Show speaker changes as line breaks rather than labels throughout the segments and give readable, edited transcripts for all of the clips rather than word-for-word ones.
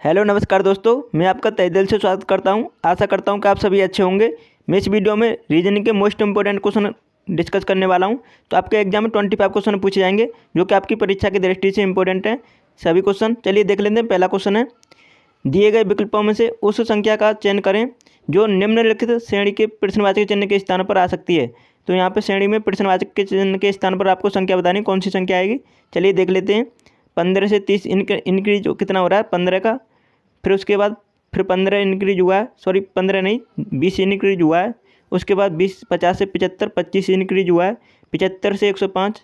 Hello नमस्कार दोस्तों, मैं आपका तहे दिल से स्वागत करता हूं। आशा करता हूं कि आप सभी अच्छे होंगे। मैं इस वीडियो में रीजनिंग के मोस्ट इंपॉर्टेंट क्वेश्चन डिस्कस करने वाला हूं। तो आपके एग्जाम में 25 क्वेश्चन पूछे जाएंगे जो कि आपकी परीक्षा की दृष्टि से इंपॉर्टेंट है सभी क्वेश्चन। चलिए देख लेते हैं। पहला क्वेश्चन है, दिए गए विकल्पों में से उस संख्या का चयन करें जो निम्नलिखित श्रेणी के प्रश्नवाचक चिन्ह के स्थान पर आ सकती है। तो यहाँ पर श्रेणी में प्रश्नवाचक के चिन्ह के स्थान पर आपको संख्या बतानी, कौन सी संख्या आएगी। चलिए देख लेते हैं। 15 से 30 इंक्रीज कितना हो रहा है, 15 का। फिर उसके बाद फिर 15 इंक्रीज हुआ है, सॉरी 15 नहीं 20 इंक्रीज हुआ है। उसके बाद 20 50 से 75 25 इंक्रीज हुआ है। 75 से 105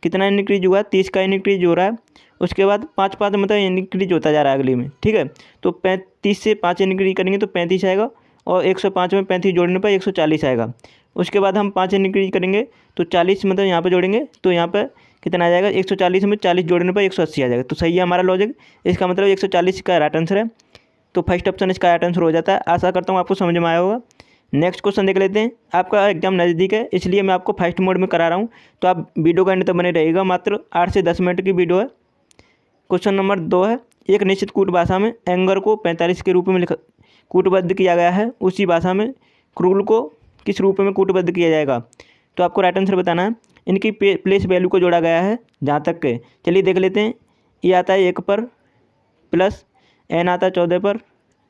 कितना इंक्रीज हुआ है, 30 का इंक्रीज हो रहा है। उसके बाद 5 5 मतलब इंक्रीज होता जा रहा है अगली में, ठीक है। तो 35 से 5 इंक्रीज करेंगे तो 35 आएगा, और 105 में 35 जोड़ने पर 140 आएगा। उसके बाद हम 5 इंक्रीज करेंगे तो 40 मतलब यहाँ पर जोड़ेंगे तो यहाँ पर कितना आ जाएगा, 140 में 40 जोड़ने पर 180 आ जाएगा। तो सही है हमारा लॉजिक। इसका मतलब 140 का राइट आंसर है। तो फर्स्ट ऑप्शन इसका राइट आंसर हो जाता है। आशा करता हूँ आपको समझ में आया होगा। नेक्स्ट क्वेश्चन देख लेते हैं। आपका एग्जाम नज़दीक है इसलिए मैं आपको फर्स्ट मोड में करा रहा हूँ, तो आप वीडियो का एंड तक बने रहेगा। मात्र 8 से 10 मिनट की वीडियो है। क्वेश्चन नंबर 2 है, एक निश्चित कूट भाषा में एंगर को 45 के रूप में कूटबद्ध किया गया है, उसी भाषा में क्रूल को किस रूप में कूटबद्ध किया जाएगा। तो आपको राइट आंसर बताना है। इनकी प्लेस वैल्यू को जोड़ा गया है जहाँ तक के। चलिए देख लेते हैं। ये आता है 1 पर, प्लस एन आता है 14 पर,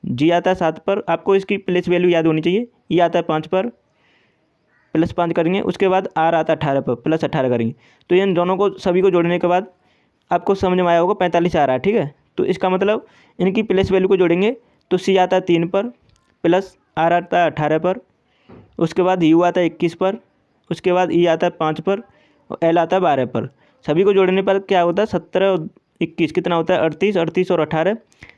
जी आता है 7 पर। आपको इसकी प्लेस वैल्यू याद होनी चाहिए। ये आता है 5 पर, प्लस 5 करेंगे। उसके बाद आर आता है 18 पर, प्लस 18 करेंगे। तो इन दोनों को सभी को जोड़ने के बाद आपको समझ में आया होगा 45 आ रहा है, ठीक है। तो इसका मतलब इनकी प्लेस वैल्यू को जोड़ेंगे तो सी आता है 3 पर, प्लस आर आता है 18 पर। उसके बाद यू आता है 21 पर। उसके बाद ई आता है 5 पर, और एल आता है 12 पर। सभी को जोड़ने पर क्या होता है, 17 और 21 कितना होता है, 38, 38 और 18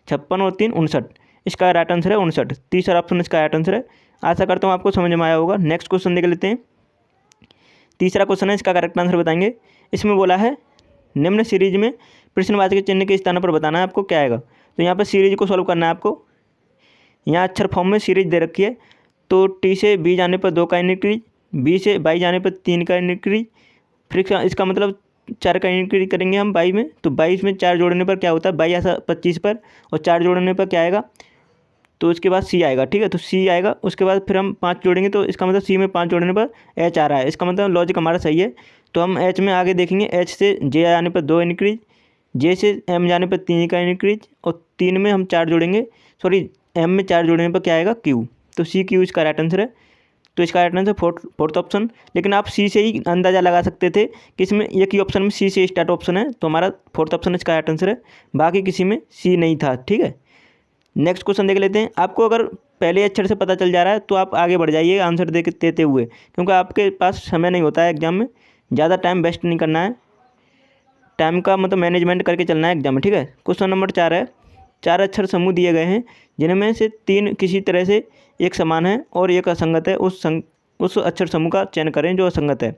56 और 3 59। इसका राइट आंसर है 59। तीसरा ऑप्शन इसका राइट आंसर है। आशा करता हूँ आपको समझ में आया होगा। नेक्स्ट क्वेश्चन देख लेते हैं। तीसरा क्वेश्चन है, इसका करेक्ट आंसर बताएंगे। इसमें बोला है निम्न सीरीज में प्रश्नवाचक चिन्ह के स्थान पर बताना है आपको क्या आएगा। तो यहाँ पर सीरीज को सॉल्व करना है आपको। यहाँ अक्षर फॉर्म में सीरीज दे रखी है। तो टी से बी जाने पर 2 का इंक्रीज, बी से बाई जाने पर 3 का इंक्रीज, फिर इसका मतलब 4 का इंक्रीज करेंगे हम बाई में। तो 22 में 4 जोड़ने पर क्या होता है, बाई ऐसा 25 पर, और 4 जोड़ने पर क्या आएगा, तो उसके बाद सी आएगा, ठीक है। तो सी आएगा। उसके बाद फिर हम 5 जोड़ेंगे तो इसका मतलब सी में 5 जोड़ने पर एच आ रहा है। इसका मतलब लॉजिक हमारा सही है। तो हम एच में आगे देखेंगे। एच से जे आने पर 2 इंक्रीज, जे से एम जाने पर 3 का इंक्रीज, और 3 में हम 4 जोड़ेंगे, सॉरी एम में 4 जोड़ने पर क्या आएगा, क्यू। तो सी क्यू इसका राइट आंसर है। तो इसका राइट आंसर फोर्थ ऑप्शन। लेकिन आप सी से ही अंदाज़ा लगा सकते थे कि इसमें एक ही ऑप्शन में सी से स्टार्ट ऑप्शन है, तो हमारा फोर्थ ऑप्शन इसका राइट आंसर है। बाकी किसी में सी नहीं था, ठीक है। नेक्स्ट क्वेश्चन देख लेते हैं। आपको अगर पहले अक्षर से पता चल जा रहा है तो आप आगे बढ़ जाइए आंसर देते हुए, क्योंकि आपके पास समय नहीं होता है एग्जाम में। ज़्यादा टाइम वेस्ट नहीं करना है, टाइम का मतलब मैनेजमेंट करके चलना है एग्जाम में, ठीक है। क्वेश्चन नंबर 4 है, 4 अक्षर समूह दिए गए हैं जिनमें से 3 किसी तरह से एक समान है और एक असंगत है। उस अक्षर समूह का चयन करें जो असंगत है।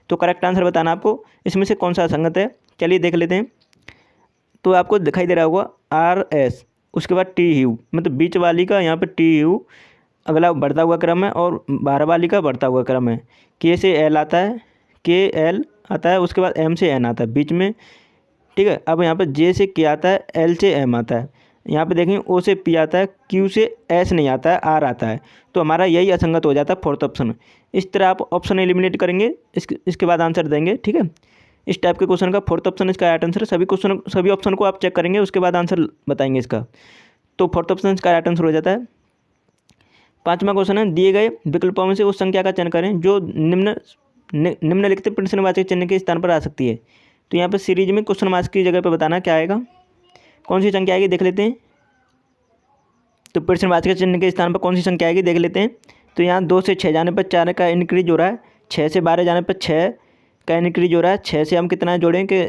तो करेक्ट आंसर बताना आपको इसमें से कौन सा असंगत है। चलिए देख लेते हैं। तो आपको दिखाई दे रहा होगा आर एस, उसके बाद टी यू, मतलब बीच वाली का यहाँ पर टी यू अगला बढ़ता हुआ क्रम है, और 12 वाली का बढ़ता हुआ क्रम है। के से एल आता है, के एल आता है, उसके बाद एम से एन आता है बीच में, ठीक है। अब यहाँ पर जे से के आता है, एल से एम आता है, यहाँ पे देखेंगे ओ से पी आता है, क्यू से एस नहीं आता है, आर आता है। तो हमारा यही असंगत हो जाता है फोर्थ ऑप्शन। इस तरह आप ऑप्शन एलिमिनेट करेंगे, इसके बाद आंसर देंगे, ठीक है। इस टाइप के क्वेश्चन का फोर्थ ऑप्शन इसका राइट आंसर है। सभी ऑप्शन को आप चेक करेंगे, उसके बाद आंसर बताएंगे इसका। तो फोर्थ ऑप्शन इसका राइट आंसर हो जाता है। पाँचवा क्वेश्चन है, दिए गए विकल्पों में से उस संख्या का चयन करें जो निम्नलिखित प्रश्नवाचक चिन्ह के स्थान पर आ सकती है। तो यहाँ पर सीरीज में क्वेश्चन मार्क्स की जगह पर बताना क्या आएगा, कौन सी संख्या आएगी, देख लेते हैं। तो प्रश्नवाचक चिन्ह के स्थान पर कौन सी संख्या आएगी देख लेते हैं। तो यहाँ 2 से 6 जाने पर 4 का इंक्रीज हो रहा है, 6 से 12 जाने पर 6 का इंक्रीज हो रहा है। 6 से हम कितना जोड़ें कि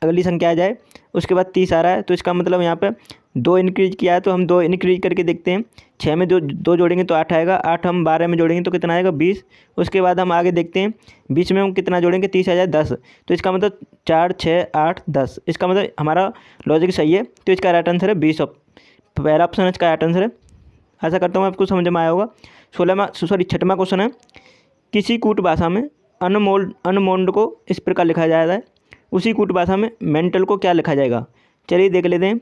अगली संख्या आ जाए। उसके बाद 30 आ रहा है, तो इसका मतलब यहाँ पर 2 इंक्रीज किया है, तो हम 2 इंक्रीज करके देखते हैं। 6 में 2 जोड़ेंगे तो 8 आएगा, 8 हम 12 में जोड़ेंगे तो कितना आएगा, 20। उसके बाद हम आगे देखते हैं, 20 में हम कितना जोड़ेंगे, 30 आ जाए 10। तो इसका मतलब 4 6 8 10, इसका मतलब हमारा लॉजिक सही है। तो इसका राइट आंसर है 20। पहला ऑप्शन इसका राइट आंसर है। आशा करता हूँ आपको समझ में आया होगा। 6वां क्वेश्चन है, किसी कूट भाषा में अनमोल्ड को इस प्रकार लिखा जाता है, उसी कूट भाषा में मेंटल को क्या लिखा जाएगा। चलिए देख लेते हैं।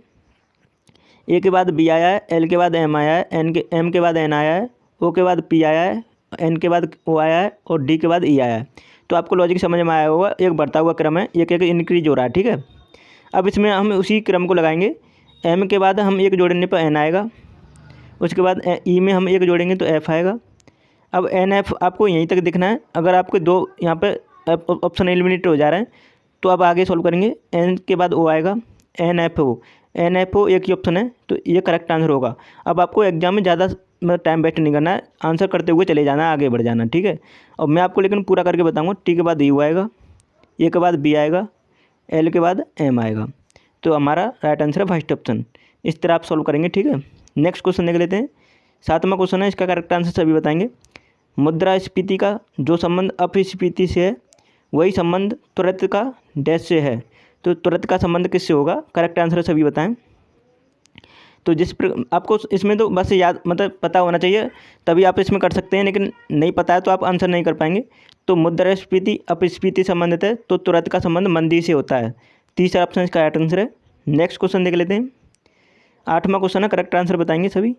ए के बाद बी आया है, एल के बाद एम आया है, एम के बाद एन आया है, ओ के बाद पी आया है, एन के बाद ओ आया है और डी के बाद ई आया है। तो आपको लॉजिक समझ में आया होगा, एक बढ़ता हुआ क्रम है, एक एक इंक्रीज हो रहा है, ठीक है। अब इसमें हम उसी क्रम को लगाएंगे। एम के बाद हम एक जोड़ने पर एन आएगा, उसके बाद ई में हम एक जोड़ेंगे तो एफ आएगा। अब एन एफ आपको यहीं तक दिखना है। अगर आपके दो यहाँ पे ऑप्शन एलिमिनेट हो जा रहे हैं तो आप आगे सॉल्व करेंगे। एन के बाद ओ आएगा, एन एफ ओ एक ही ऑप्शन है, तो ये करेक्ट आंसर होगा। अब आपको एग्जाम में ज़्यादा टाइम वेस्ट नहीं करना है, आंसर करते हुए चले जाना है, आगे बढ़ जाना, ठीक है। और मैं आपको लेकिन पूरा करके बताऊँगा। टी के बाद यू आएगा, ए के बाद बी आएगा, एल के बाद एम आएगा। तो हमारा राइट आंसर है फर्स्ट ऑप्शन। इस तरह आप सॉल्व करेंगे, ठीक है। नेक्स्ट क्वेश्चन देख लेते हैं। 7वां क्वेश्चन है, इसका करेक्ट आंसर सभी बताएंगे। मुद्रास्फीति का जो संबंध अपस्फीति से है वही संबंध त्वरित का डैश से है। तो त्वरित का संबंध किससे होगा? करेक्ट आंसर सभी बताएं। तो आपको इसमें तो बस याद मतलब पता होना चाहिए, तभी आप इसमें कर सकते हैं, लेकिन नहीं पता है तो आप आंसर नहीं कर पाएंगे। तो मुद्रास्फीति अपस्फीति संबंधित है, तो त्वरित का संबंध मंदी से होता है। तीसरा ऑप्शन इसका राइट आंसर है। नेक्स्ट क्वेश्चन देख लेते हैं। 8वां क्वेश्चन है, करेक्ट आंसर बताएंगे सभी।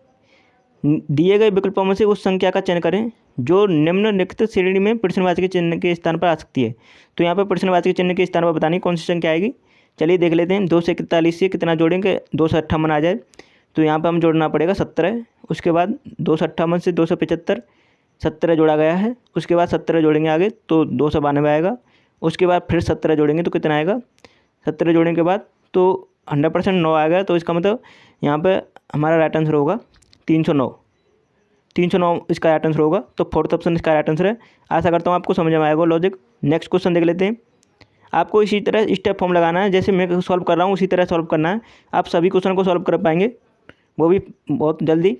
दिए गए विकल्पों में से उस संख्या का चयन करें जो निम्नलिखित श्रेणी में प्रश्नवाचक चिन्ह के स्थान पर आ सकती है। तो यहाँ पर प्रश्नवाचक चिन्ह के स्थान पर बतानी कौन सी संख्या आएगी। चलिए देख लेते हैं। 2 से 41 से कितना जोड़ेंगे? 2 से 58 आ जाए, तो यहाँ पर हम जोड़ना पड़ेगा 17। उसके बाद 2 से 58 से 275, 17 जोड़ा गया है। उसके बाद 17 जोड़ेंगे आगे तो 292 आएगा। उसके बाद फिर 17 जोड़ेंगे तो कितना आएगा? 17 जोड़ने के बाद तो 100% 9 आएगा। तो इसका मतलब यहाँ पे हमारा राइट आंसर होगा 309 इसका राइट आंसर होगा। तो फोर्थ ऑप्शन इसका राइट आंसर है। आशा करता हूँ आपको समझ में आएगा लॉजिक। नेक्स्ट क्वेश्चन देख लेते हैं। आपको इसी तरह स्टेप फॉर्म लगाना है, जैसे मैं सॉल्व कर रहा हूँ उसी तरह सॉल्व करना है। आप सभी क्वेश्चन को सॉल्व कर पाएंगे, वो भी बहुत जल्दी।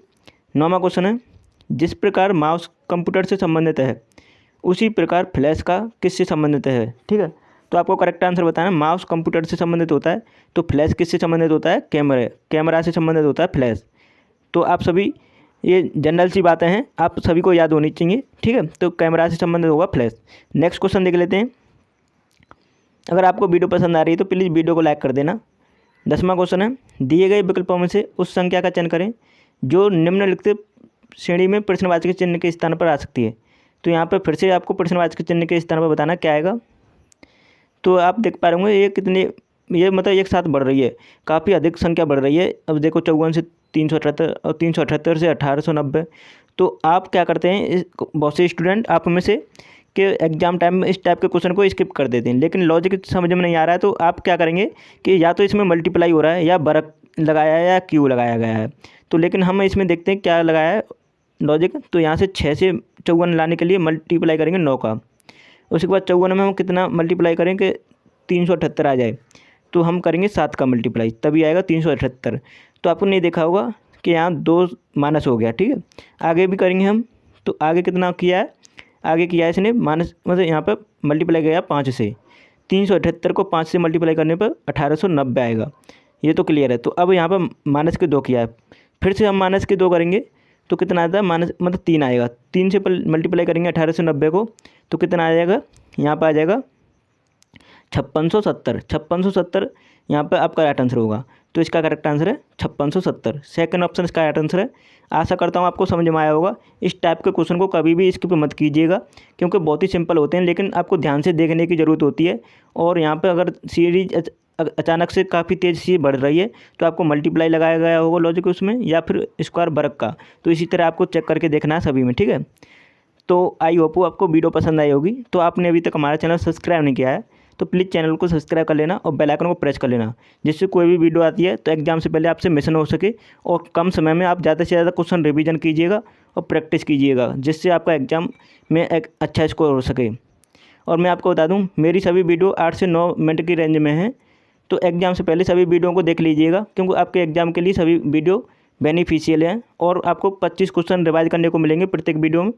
9वां क्वेश्चन है, जिस प्रकार माउस कंप्यूटर से संबंधित है उसी प्रकार फ्लैश का किससे संबंधित है। ठीक है, तो आपको करेक्ट आंसर बताना। माउस कंप्यूटर से संबंधित होता है, तो फ्लैश किससे संबंधित होता है? कैमरा से संबंधित होता है फ्लैश। तो आप सभी, ये जनरल सी बातें हैं, आप सभी को याद होनी चाहिए, ठीक है। तो कैमरा से संबंधित होगा फ्लैश। नेक्स्ट क्वेश्चन देख लेते हैं। अगर आपको वीडियो पसंद आ रही है तो प्लीज़ वीडियो को लाइक कर देना। 10वां क्वेश्चन है, दिए गए विकल्पों में से उस संख्या का चयन करें जो निम्नलिखित श्रेणी में प्रश्नवाचक चिन्ह के स्थान पर आ सकती है। तो यहाँ पर फिर से आपको प्रश्नवाचक चिन्ह के स्थान पर बताना क्या आएगा। तो आप देख पा रहे होंगे ये मतलब एक साथ बढ़ रही है, काफ़ी अधिक संख्या बढ़ रही है। अब देखो 54 से 378 और 378 से 1890। तो आप क्या करते हैं, बहुत से स्टूडेंट आप में से कि एग्जाम टाइम में इस टाइप के क्वेश्चन को स्किप कर देते हैं, लेकिन लॉजिक समझ में नहीं आ रहा है। तो आप क्या करेंगे कि या तो इसमें मल्टीप्लाई हो रहा है या बरक लगाया है या क्यू लगाया गया है। तो लेकिन हम इसमें देखते हैं क्या लगाया है लॉजिक। तो यहाँ से 6 से 54 लाने के लिए मल्टीप्लाई करेंगे 9 का। उसके बाद 54 में हम कितना मल्टीप्लाई करेंगे? 378 आ जाए, तो हम करेंगे 7 का मल्टीप्लाई, तभी आएगा 378। तो आपको नहीं देखा होगा कि यहाँ 2 माइनस हो गया, ठीक है। आगे भी करेंगे हम, तो आगे कितना किया है? आगे किया है इसने माइनस, मतलब यहाँ पर मल्टीप्लाई गया 5 से। 378 को 5 से मल्टीप्लाई करने पर 1890 आएगा। ये तो क्लियर है। तो अब यहाँ पर माइनस के 2 किया है, फिर से हम माइनस के 2 करेंगे तो कितना आता है? माइनस मतलब 3 आएगा। 3 से मल्टीप्लाई करेंगे 1890 को, तो कितना आ जाएगा? यहाँ पर आ जाएगा 5670। 5670 यहाँ पर आपका राइट आंसर होगा। तो इसका करेक्ट आंसर है 5670। सेकंड ऑप्शन इसका राइट आंसर है। आशा करता हूँ आपको समझ में आया होगा। इस टाइप के क्वेश्चन को कभी भी स्किप मत कीजिएगा, क्योंकि बहुत ही सिंपल होते हैं, लेकिन आपको ध्यान से देखने की ज़रूरत होती है। और यहाँ पर अगर सीरीज अचानक से काफ़ी तेज़ से बढ़ रही है तो आपको मल्टीप्लाई लगाया गया होगा लॉजिक उसमें, या फिर स्क्वायर बरक का। तो इसी तरह आपको चेक करके देखना है सभी में, ठीक है। तो आई होप आपको वीडियो पसंद आई होगी। तो आपने अभी तक हमारा चैनल सब्सक्राइब नहीं किया है तो प्लीज़ चैनल को सब्सक्राइब कर लेना और बेल आइकन को प्रेस कर लेना, जिससे कोई भी वीडियो आती है तो एग्जाम से पहले आपसे मिशन हो सके और कम समय में आप ज़्यादा से ज़्यादा क्वेश्चन रिवीजन कीजिएगा और प्रैक्टिस कीजिएगा, जिससे आपका एग्ज़ाम में एक अच्छा स्कोर हो सके। और मैं आपको बता दूं, मेरी सभी वीडियो 8 से 9 मिनट की रेंज में है, तो एग्ज़ाम से पहले सभी वीडियो को देख लीजिएगा, क्योंकि आपके एग्ज़ाम के लिए सभी वीडियो बेनिफिशियल हैं। और आपको 25 क्वेश्चन रिवाइज करने को मिलेंगे प्रत्येक वीडियो में।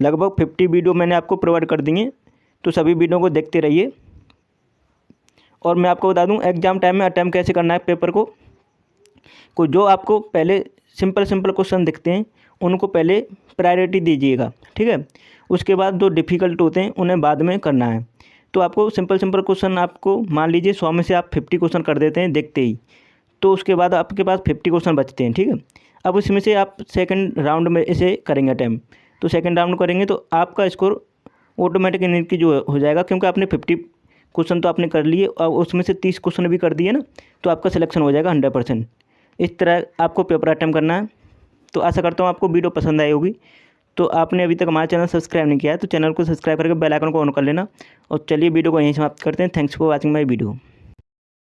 लगभग 50 वीडियो मैंने आपको प्रोवाइड कर दी हैं, तो सभी वीडियो को देखते रहिए। और मैं आपको बता दूं, एग्ज़ाम टाइम में अटैम्प्ट कैसे करना है पेपर को जो आपको पहले सिंपल क्वेश्चन दिखते हैं उनको पहले प्रायोरिटी दीजिएगा, ठीक है। उसके बाद जो डिफ़िकल्ट होते हैं उन्हें बाद में करना है। तो आपको सिंपल क्वेश्चन, आपको मान लीजिए 100 में से आप 50 क्वेश्चन कर देते हैं देखते ही, तो उसके बाद आपके पास 50 क्वेश्चन बचते हैं, ठीक है। अब उसमें से आप सेकंड राउंड में इसे करेंगे अटैम्प्ट, तो सेकंड राउंड करेंगे तो आपका स्कोर ऑटोमेटिक इनकी जो हो जाएगा, क्योंकि आपने 50 क्वेश्चन तो आपने कर लिए और उसमें से 30 क्वेश्चन भी कर दिए ना, तो आपका सिलेक्शन हो जाएगा 100%। इस तरह आपको पेपर अटैम्प्ट करना है। तो आशा करता हूँ आपको वीडियो पसंद आई होगी। तो आपने अभी तक हमारा चैनल सब्सक्राइब नहीं किया है तो चैनल को सब्सक्राइब करके बेल आइकन को ऑन कर लेना। और चलिए वीडियो को यहीं समाप्त करते हैं। Thanks for watching my video.